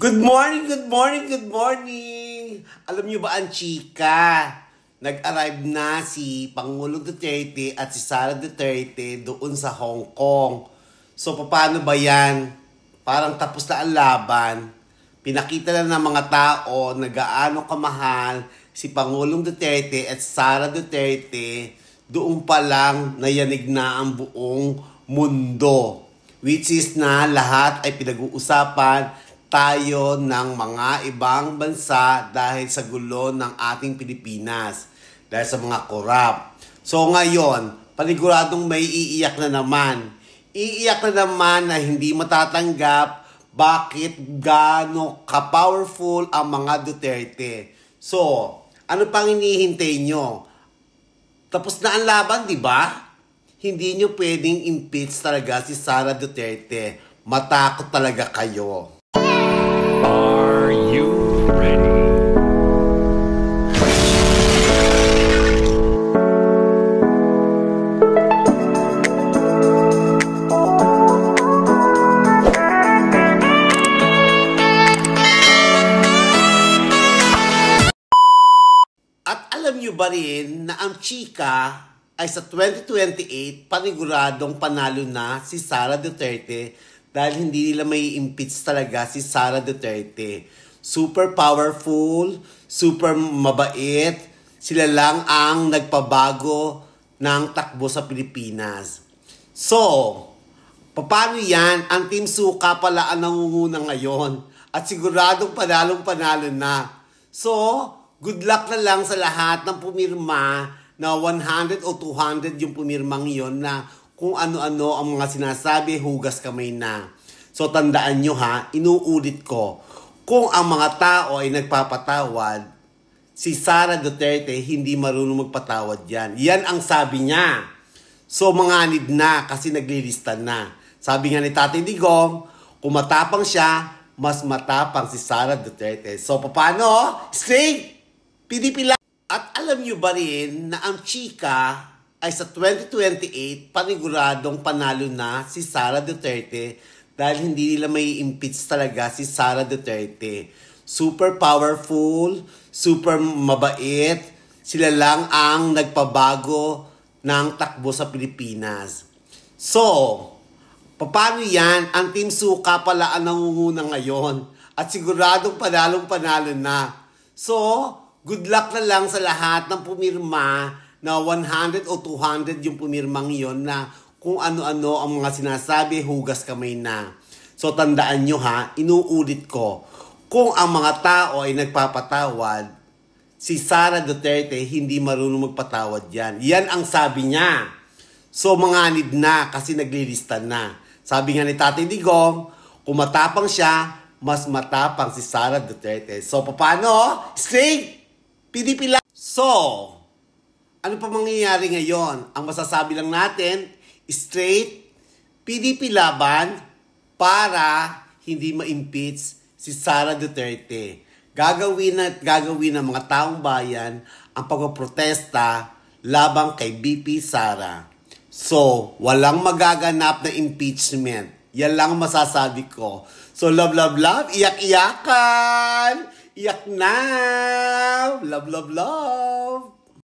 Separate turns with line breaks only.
Good morning, good morning, good morning! Alam niyo ba ang chika? Nag-arrive na si Pangulong Duterte at si Sara Duterte doon sa Hong Kong. So, paano ba yan? Parang tapos na ang laban. Pinakita na ng mga tao na gaano kamahal si Pangulong Duterte at Sara Duterte. Doon pa lang nayanig na ang buong mundo. Which is na lahat ay pinag-uusapan tayo ng mga ibang bansa dahil sa gulo ng ating Pilipinas. Dahil sa mga korap. So ngayon, paniguradong may iiyak na naman. Iiyak na naman na hindi matatanggap bakit gaano ka-powerful ang mga Duterte. So, ano pang hinihintay nyo? Tapos na ang laban, di ba? Hindi nyo pwedeng impeach talaga si Sara Duterte. Matakot talaga kayo.
Are you ready?
At alam nyo ba rin na ang chika ay sa 2028 paniguradong panalo na si Sara Duterte dahil hindi nila may impeach talaga si Sara Duterte. Super powerful, super mabait, sila lang ang nagpabago ng takbo sa Pilipinas. So, paano yan? Ang Team Suka pala ang nangunguna ngayon at siguradong panalong-panalo na. So, good luck na lang sa lahat ng pumirma na 100 o 200 yung pumirmang yon na kung ano-ano ang mga sinasabi, hugas kamay na. So tandaan nyo ha, inuulit ko, kung ang mga tao ay nagpapatawad, si Sara Duterte hindi marunong magpatawad yan. Yan ang sabi niya. So manganib na kasi naglilista na. Sabi nga ni Tatay Digong, kung matapang siya, mas matapang si Sara Duterte. So paano? Straight! PDP lang. At alam nyo ba rin na ang chika ay sa 2028 paniguradong panalo na si Sara Duterte dahil hindi nila may impeach talaga si Sara Duterte. Super powerful, super mabait, sila lang ang nagpabago ng takbo sa Pilipinas. So, paano yan? Ang Team Suka pala ang nangunguna ngayon at siguradong panalong-panalo na. So, good luck na lang sa lahat ng pumirma na 100 o 200 yung pumirmang yon na kung ano-ano ang mga sinasabi, hugas kamay na. So tandaan nyo ha, inuulit ko, kung ang mga tao ay nagpapatawad, si Sara Duterte hindi marunong magpatawad yan. Yan ang sabi niya. So manganib na kasi naglilista na. Sabi nga ni Tatay Digong, kung matapang siya, mas matapang si Sara Duterte. So paano? Straight! PDP lang. So, ano pa mangyayari ngayon? Ang masasabi lang natin, straight, PDP laban para hindi ma-impeach si Sara Duterte. Gagawin ng mga taong bayan ang pagpoprotesta labang kay BP Sara. So, walang magaganap na impeachment. Yan lang masasabi ko. So, love, love, love. Iyak-iyakan! Iyak na! Love, love, love!